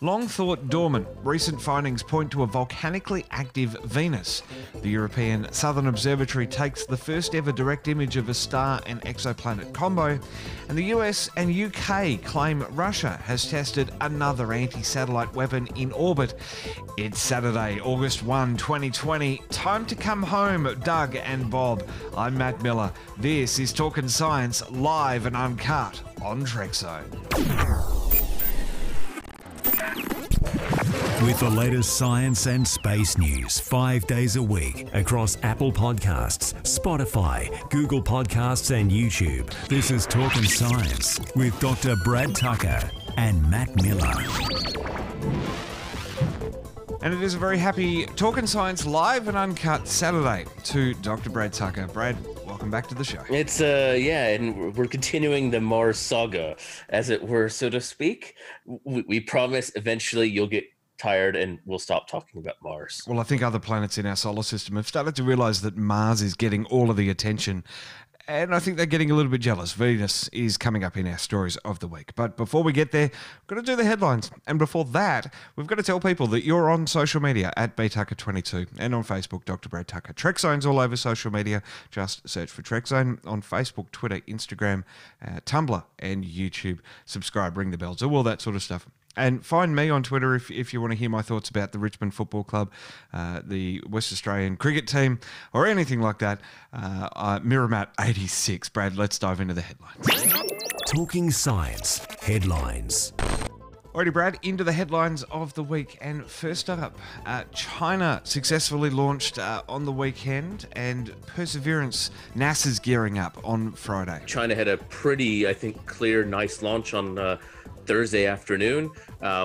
Long thought dormant, recent findings point to a volcanically active Venus. The European Southern Observatory takes the first ever direct image of a star and exoplanet combo, and the US and UK claim Russia has tested another anti-satellite weapon in orbit. It's Saturday, August 1, 2020. Time to come home, Doug and Bob. I'm Matt Miller. This is Talkin' Science, live and uncut on Trekzone. With the latest science and space news 5 days a week across Apple Podcasts, Spotify, Google Podcasts and YouTube. This is Talkin' Science with Dr. Brad Tucker and Matt Miller. And it is a very happy Talkin' Science live and uncut Saturday to Dr. Brad Tucker. Brad, welcome back to the show. It's, and we're continuing the Mars saga, as it were, so to speak. We promise eventually you'll get tired and we'll stop talking about Mars. Well, I think other planets in our solar system have started to realize that Mars is getting all of the attention, and I think they're getting a little bit jealous. Venus is coming up in our stories of the week. But before we get there, we've got to do the headlines. And before that, we've got to tell people that you're on social media at btucker22 and on Facebook, Dr. Brad Tucker. Trekzone's all over social media. Just search for Trekzone on Facebook, Twitter, Instagram, Tumblr, and YouTube. Subscribe, ring the bells, all that sort of stuff. And find me on Twitter if you want to hear my thoughts about the Richmond Football Club, the West Australian cricket team, or anything like that. Mirrormat86. Brad, let's dive into the headlines. Talking Science Headlines. Alrighty, Brad, into the headlines of the week. And first up, China successfully launched on the weekend, and Perseverance, NASA's gearing up on Friday. China had a pretty, I think, clear, nice launch on Thursday afternoon,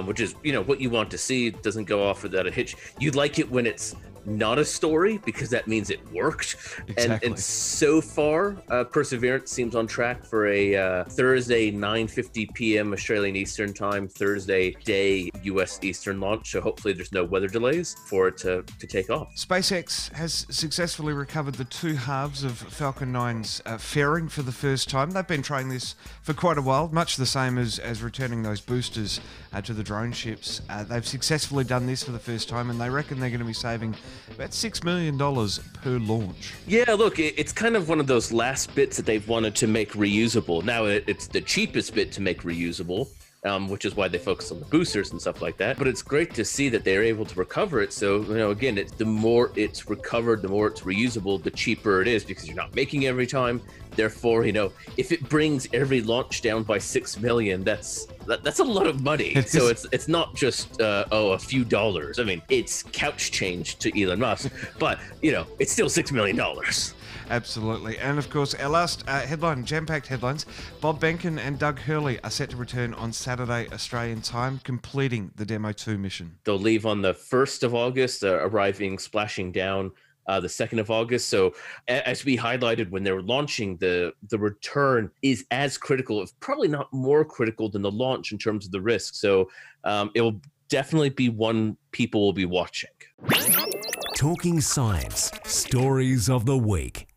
which is, what you want to see. It doesn't go off without a hitch. You'd like it when it's not a story, because that means it worked. Exactly. And so far, Perseverance seems on track for a Thursday 9:50 p.m. Australian Eastern Time, Thursday day US Eastern launch. So hopefully there's no weather delays for it to take off. SpaceX has successfully recovered the two halves of Falcon 9's fairing for the first time. They've been trying this for quite a while, much the same as returning those boosters to the drone ships. They've successfully done this for the first time, and they reckon they're going to be saving about $6 million per launch. Yeah, look, it's kind of one of those last bits that they've wanted to make reusable. Now, it's the cheapest bit to make reusable, which is why they focus on the boosters and stuff like that. But it's great to see that they're able to recover it. So, again, the more it's recovered, the more it's reusable, the cheaper it is, because you're not making it every time. Therefore, if it brings every launch down by $6 million, that's a lot of money. So it's not just a few dollars. I mean, it's couch change to Elon Musk, but it's still $6 million. Absolutely. And of course, our last headline, jam-packed headlines. Bob Behnken and Doug Hurley are set to return on Saturday Australian time, completing the Demo 2 mission. They'll leave on the 1st of August, splashing down the 2nd of August. So as we highlighted when they were launching, the return is as critical, if probably not more critical than the launch in terms of the risk. So it will definitely be one people will be watching. Talking Science Stories of the Week.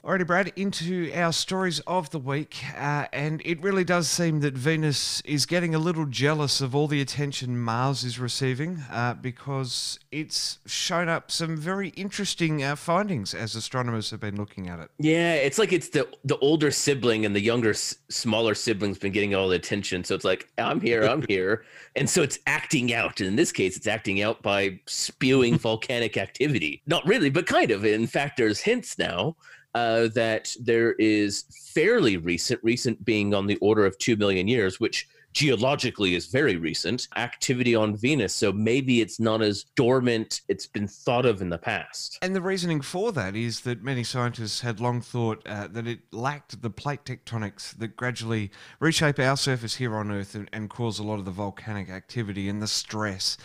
Alrighty, Brad, into our stories of the week, and it really does seem that Venus is getting a little jealous of all the attention Mars is receiving, because it's shown up some very interesting findings as astronomers have been looking at it. Yeah, it's like it's the older sibling and the younger, smaller sibling's been getting all the attention, so it's like, I'm here, and so it's acting out, and in this case, it's acting out by spewing volcanic activity. Not really, but kind of. In fact, there's hints now that there is fairly recent being on the order of 2 million years, which geologically is very recent, activity on Venus. So maybe it's not as dormant it's been thought of in the past. And the reasoning for that is that many scientists had long thought that it lacked the plate tectonics that gradually reshape our surface here on Earth and cause a lot of the volcanic activity and the stress.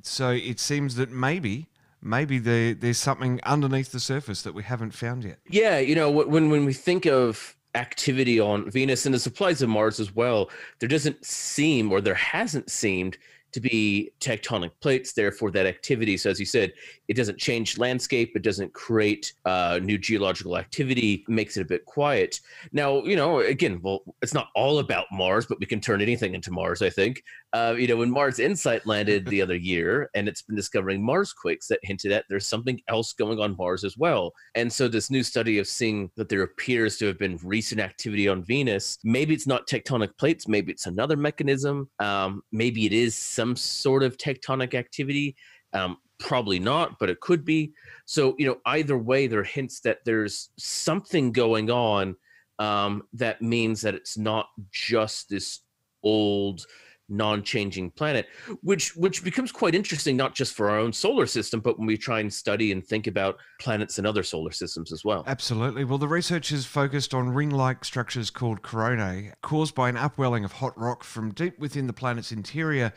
So it seems that maybe there's something underneath the surface that we haven't found yet. Yeah, when we think of activity on Venus, and this applies to Mars as well, there hasn't seemed to be tectonic plates, therefore that activity. So as you said, it doesn't change landscape, it doesn't create new geological activity, makes it a bit quiet. Now, again, well, it's not all about Mars, but we can turn anything into Mars, I think. When Mars Insight landed the other year, and it's been discovering Mars quakes that hinted at there's something else going on Mars as well. And so this new study of seeing that there appears to have been recent activity on Venus, maybe it's not tectonic plates, maybe it's another mechanism, maybe it is some sort of tectonic activity. Probably not, but it could be. So, either way, there are hints that there's something going on that means that it's not just this old non-changing planet, which becomes quite interesting, not just for our own solar system, but when we try and study and think about planets in other solar systems as well. Absolutely. Well, the research is focused on ring-like structures called coronae, caused by an upwelling of hot rock from deep within the planet's interior.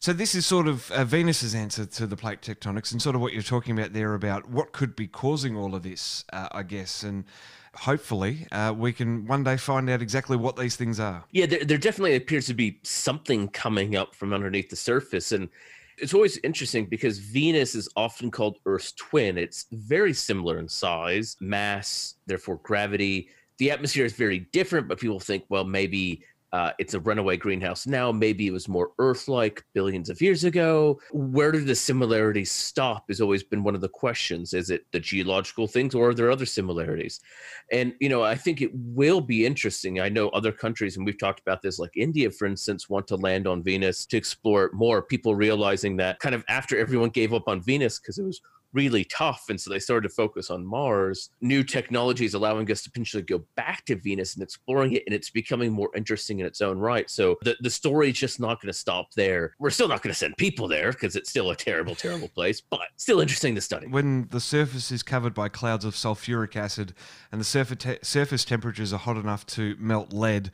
So this is sort of Venus's answer to the plate tectonics, and sort of what you're talking about there about what could be causing all of this, I guess. And hopefully we can one day find out exactly what these things are. Yeah, there definitely appears to be something coming up from underneath the surface. And it's always interesting because Venus is often called Earth's twin. It's very similar in size, mass, therefore gravity. The atmosphere is very different, but people think, well, maybe it's a runaway greenhouse now. Maybe it was more Earth-like billions of years ago. Where do the similarities stop has always been one of the questions. Is it the geological things, or are there other similarities? And, I think it will be interesting. I know other countries, and we've talked about this, like India, for instance, want to land on Venus to explore it more. People realizing that kind of after everyone gave up on Venus because it was really tough, and so they started to focus on Mars. New technologies allowing us to potentially go back to Venus and exploring it, and it's becoming more interesting in its own right. So the story is just not going to stop there. We're still not going to send people there because it's still a terrible, terrible place, but still interesting to study. When the surface is covered by clouds of sulfuric acid and the surface temperatures are hot enough to melt lead,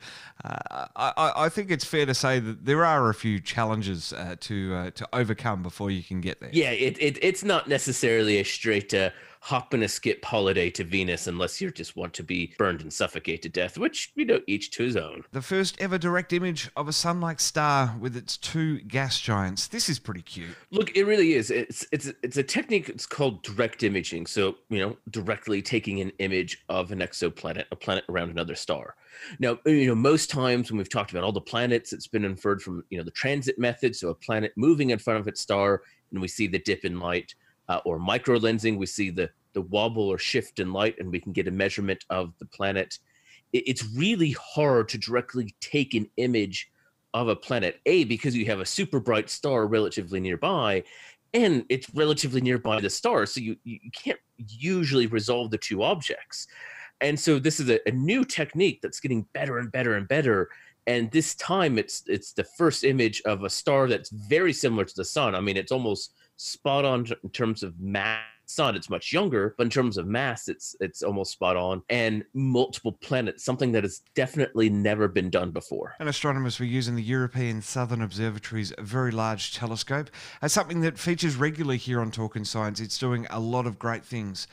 I think it's fair to say that there are a few challenges to overcome before you can get there. Yeah, it's not necessarily a straight hop and a skip holiday to Venus unless you just want to be burned and suffocate to death, which, each to his own. The first ever direct image of a sun-like star with its two gas giants. This is pretty cute. Look, it really is. It's a technique. It's called direct imaging. So, directly taking an image of an exoplanet, a planet around another star. Now, most times when we've talked about all the planets, it's been inferred from, the transit method. So a planet moving in front of its star, and we see the dip in light. Or micro lensing, we see the wobble or shift in light, and we can get a measurement of the planet. It's really hard to directly take an image of a planet, because you have a super bright star relatively nearby, and it's relatively nearby the star, so you can't usually resolve the two objects. And so this is a new technique that's getting better and better and better. And this time it's the first image of a star that's very similar to the sun. I mean, it's almost spot on in terms of mass. Sun, it's much younger, but in terms of mass, it's almost spot on. And multiple planets, something that has definitely never been done before. And astronomers were using the European Southern Observatory's very large telescope as something that features regularly here on Talkin Science. It's doing a lot of great things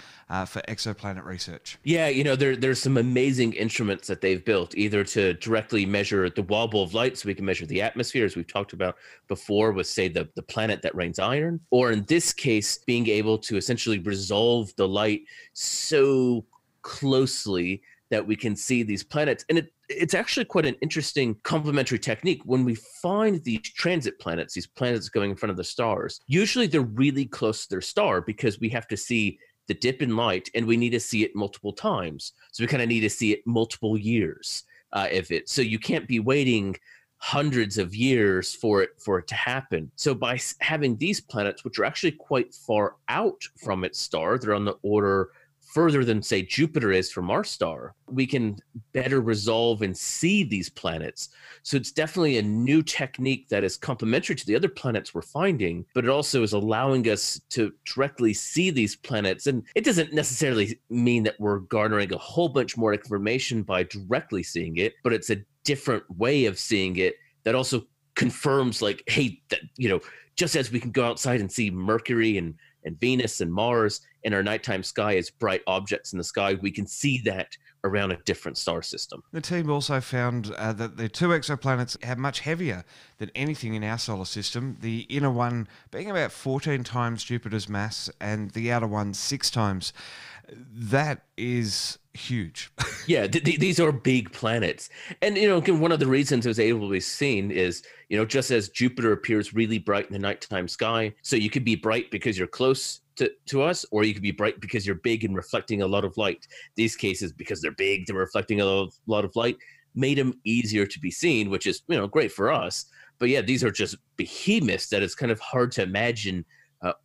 for exoplanet research. Yeah, there's some amazing instruments that they've built, either to directly measure the wobble of light so we can measure the atmosphere, as we've talked about before with, say, the planet that rains iron, or in this case, being able to essentially resolve the light so closely that we can see these planets. And it's actually quite an interesting complementary technique. When we find these transit planets, these planets going in front of the stars, usually they're really close to their star because we have to see the dip in light and we need to see it multiple times. So we kind of need to see it multiple years so you can't be waiting hundreds of years for it to happen. So by having these planets, which are actually quite far out from its star, they're on the order further than, say, Jupiter is from our star, we can better resolve and see these planets. So it's definitely a new technique that is complementary to the other planets we're finding, but it also is allowing us to directly see these planets. And it doesn't necessarily mean that we're garnering a whole bunch more information by directly seeing it, but it's a different way of seeing it that also confirms, like, hey, that, just as we can go outside and see Mercury and Venus and Mars in our nighttime sky as bright objects in the sky, we can see that around a different star system. The team also found that the two exoplanets have much heavier than anything in our solar system, the inner one being about 14 times Jupiter's mass and the outer one 6 times. That is huge. Yeah, these are big planets. And, again, one of the reasons it was able to be seen is, just as Jupiter appears really bright in the nighttime sky, so you could be bright because you're close to us, or you could be bright because you're big and reflecting a lot of light. These cases, because they're big, they're reflecting a lot of light, made them easier to be seen, which is, great for us. But yeah, these are just behemoths that it's kind of hard to imagine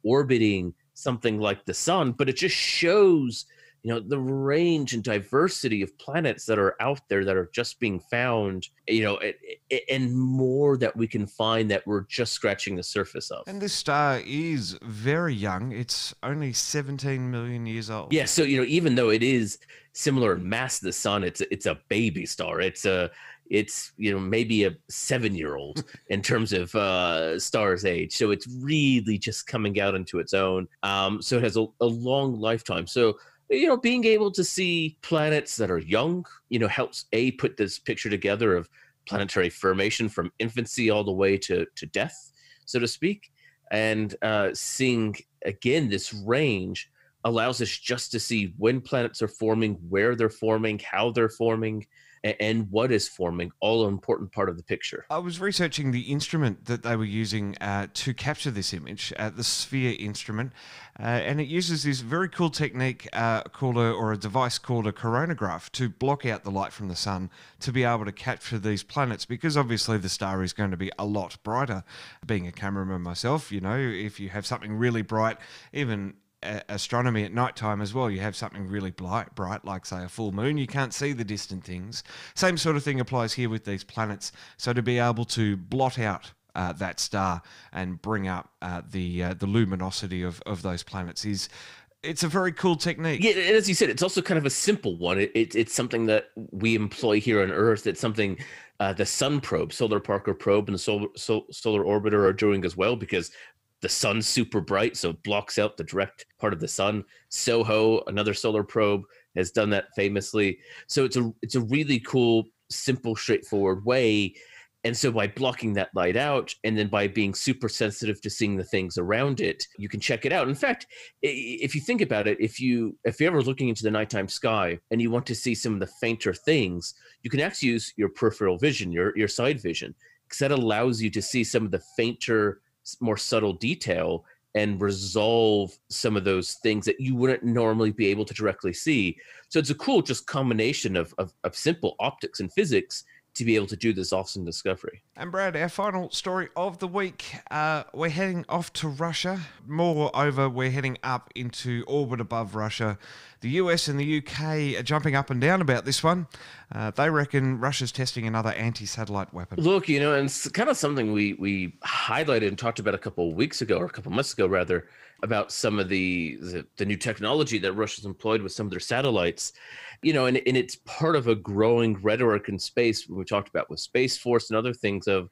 orbiting something like the sun, but it just shows the range and diversity of planets that are out there that are just being found, and more that we can find that we're just scratching the surface of. And this star is very young. It's only 17 million years old. Yeah, so even though it is similar in mass to the sun, it's a baby star. It's maybe a 7-year-old in terms of star's age. So it's really just coming out into its own. So it has a long lifetime. So being able to see planets that are young, helps put this picture together of planetary formation from infancy all the way to death, so to speak. And seeing, again, this range allows us just to see when planets are forming, where they're forming, how they're forming, and what is forming, all an important part of the picture. I was researching the instrument that they were using to capture this image, the Sphere instrument, and it uses this very cool technique called a device called a coronagraph to block out the light from the sun to be able to capture these planets, because obviously the star is going to be a lot brighter. Being a cameraman myself, if you have something really bright, even astronomy at night time as well, you have something really bright, like say a full moon, you can't see the distant things. Same sort of thing applies here with these planets. So to be able to blot out that star and bring up the luminosity of those planets it's a very cool technique. Yeah, and as you said, it's also kind of a simple one. It's something that we employ here on Earth. It's something the Sun probe, Solar Parker probe, and the Solar Orbiter are doing as well, because the sun's super bright, so it blocks out the direct part of the sun. SOHO, another solar probe, has done that famously. So it's a really cool, simple, straightforward way. And so by blocking that light out, and then by being super sensitive to seeing the things around it, you can check it out. In fact, if you think about it, if you're ever looking into the nighttime sky and you want to see some of the fainter things, you can actually use your peripheral vision, your side vision, because that allows you to see some of the fainter, more subtle detail and resolve some of those things that you wouldn't normally be able to directly see. So it's a cool just combination of simple optics and physics to be able to do this awesome discovery. And Brad, our final story of the week, we're heading off to Russia. Moreover, we're heading up into orbit above Russia. The US and the UK are jumping up and down about this one. They reckon Russia's testing another anti-satellite weapon. Look, and it's kind of something we highlighted and talked about a couple of weeks ago, or a couple of months ago rather, about some of the new technology that Russia's employed with some of their satellites. And it's part of a growing rhetoric in space, we talked about with Space Force and other things, of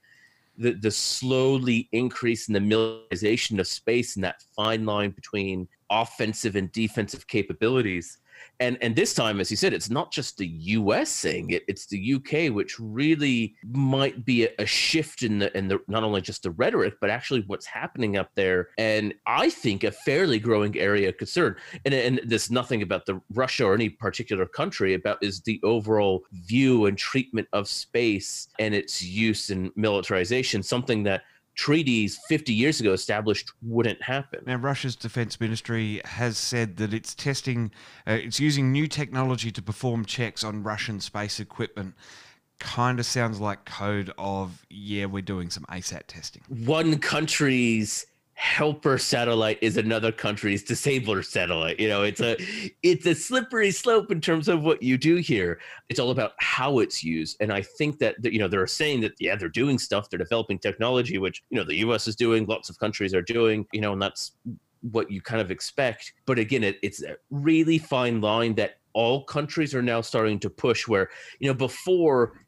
the slowly increase in the militarization of space and that fine line between offensive and defensive capabilities. And this time, as you said, it's not just the US saying it, it's the UK, which really might be a shift in the not only just the rhetoric, but actually what's happening up there. And I think a fairly growing area of concern. And there's nothing about the Russia or any particular country, about is the overall view and treatment of space and its use in militarization, something that treaties 50 years ago established wouldn't happen. Now, Russia's defense ministry has said that it's testing, it's using new technology to perform checks on Russian space equipment. Kind of sounds like code of, yeah, we're doing some ASAT testing. One country's helper satellite is another country's disabler satellite. It's a slippery slope in terms of what you do here. It's all about how it's used. And I think that, they're saying that, yeah, they're doing stuff, they're developing technology, which, the US is doing, lots of countries are doing, and that's what you kind of expect. But again, it's a really fine line that all countries are now starting to push, where, before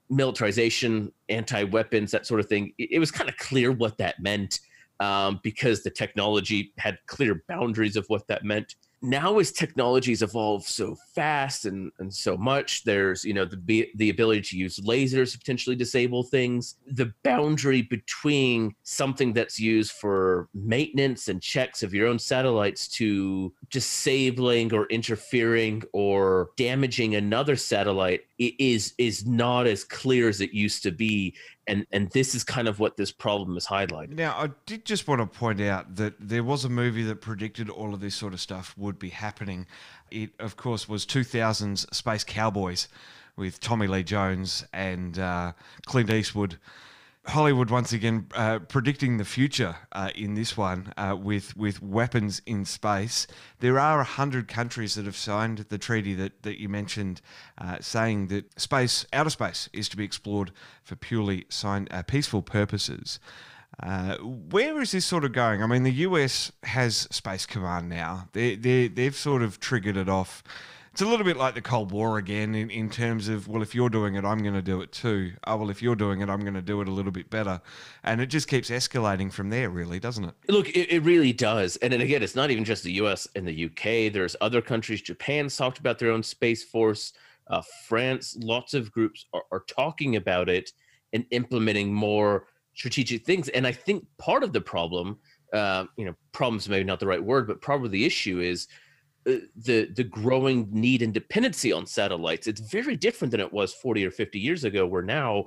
militarization, anti-weapons, that sort of thing, it was kind of clear what that meant. Because the technology had clear boundaries of what that meant. now as technologies evolve so fast and so much, there's, the ability to use lasers to potentially disable things. The boundary between something that's used for maintenance and checks of your own satellites to disabling or interfering or damaging another satellite is not as clear as it used to be. And this is kind of what this problem is highlighting. Now, I did just want to point out that there was a movie that predicted all of this sort of stuff would be happening. It, of course, was 2000's Space Cowboys with Tommy Lee Jones and Clint Eastwood. Hollywood once again predicting the future in this one with weapons in space. There are 100 countries that have signed the treaty that you mentioned, saying that outer space is to be explored for purely peaceful purposes. Where is this sort of going? I mean, the US has Space Command now. They've sort of triggered it off. It's a little bit like the Cold War again in terms of, well, if you're doing it, I'm going to do it too. Oh, well, if you're doing it, I'm going to do it a little bit better. And it just keeps escalating from there, really, doesn't it? Look, it really does. And then again, it's not even just the US and the UK. There's other countries. Japan's talked about their own Space Force. France, lots of groups are talking about it and implementing more strategic things. And I think part of the problem, problem's maybe not the right word, but probably the issue is the growing need and dependency on satellites. It's very different than it was 40 or 50 years ago, where now,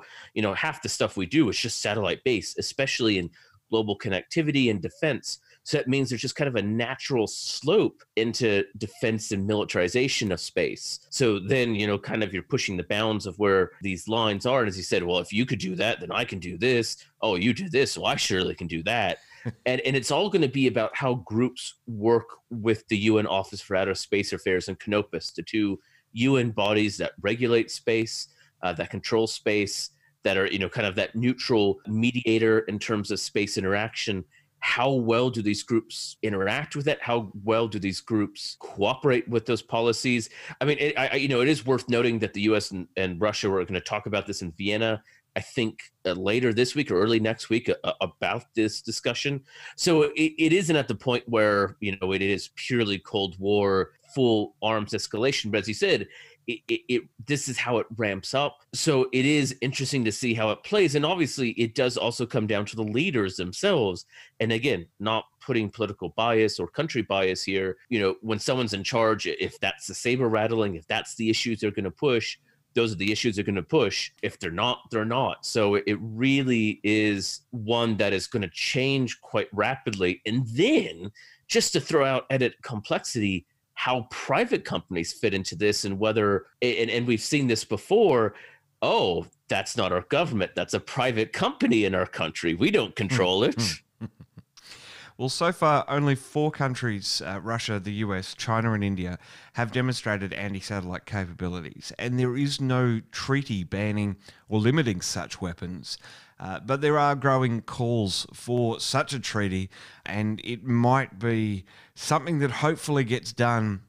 half the stuff we do is just satellite based, especially in global connectivity and defense. So that means there's just kind of a natural slope into defense and militarization of space. So then, kind of you're pushing the bounds of where these lines are. And as you said, well, if you could do that, then I can do this. Oh, you do this, so I surely can do that. And it's all going to be about how groups work with the UN Office for Outer Space Affairs and Canopus, the two UN bodies that regulate space, that control space, that are, kind of that neutral mediator in terms of space interaction. How well do these groups interact with it? How well do these groups cooperate with those policies? I mean, it is worth noting that the US and Russia were going to talk about this in Vienna, I think later this week or early next week about this discussion. So it isn't at the point where, it is purely Cold War, full arms escalation. But as you said, this is how it ramps up. So it is interesting to see how it plays. And obviously it does also come down to the leaders themselves. And again, not putting political bias or country bias here. When someone's in charge, if that's the saber rattling, if that's the issues they're going to push, those are the issues they're going to push. If they're not, they're not. So it really is one that is going to change quite rapidly. And then just to throw out added complexity, how private companies fit into this and whether, and we've seen this before, oh, that's not our government. That's a private company in our country. We don't control it. Well, so far, only 4 countries, Russia, the US, China and India, have demonstrated anti-satellite capabilities, and there is no treaty banning or limiting such weapons. But there are growing calls for such a treaty, and it might be something that hopefully gets done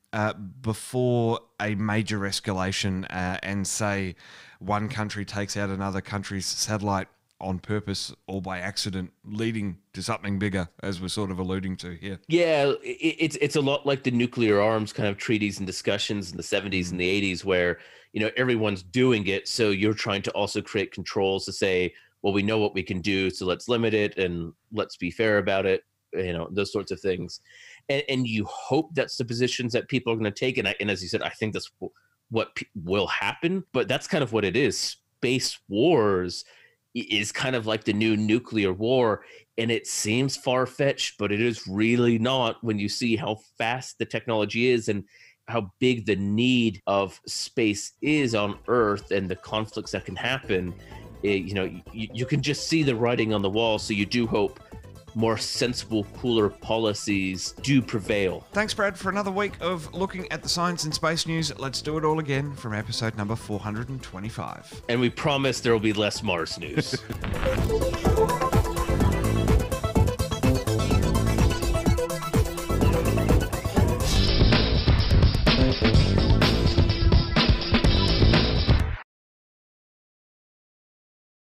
before a major escalation and, say, one country takes out another country's satellite on purpose or by accident, leading to something bigger, as we're sort of alluding to here. Yeah, it's a lot like the nuclear arms kind of treaties and discussions in the 70s and the 80s where, everyone's doing it. So you're trying to also create controls to say, well, we know what we can do, so let's limit it and let's be fair about it, those sorts of things. And you hope that's the positions that people are going to take. And as you said, I think that's what will happen, but that's kind of what it is. Space wars is kind of like the new nuclear war, and it seems far-fetched, but it is really not when you see how fast the technology is and how big the need of space is on Earth and the conflicts that can happen. You can just see the writing on the wall, so you do hope more sensible, cooler policies do prevail. Thanks, Brad, for another week of looking at the science and space news. Let's do it all again from episode number 425. And we promise there will be less Mars news.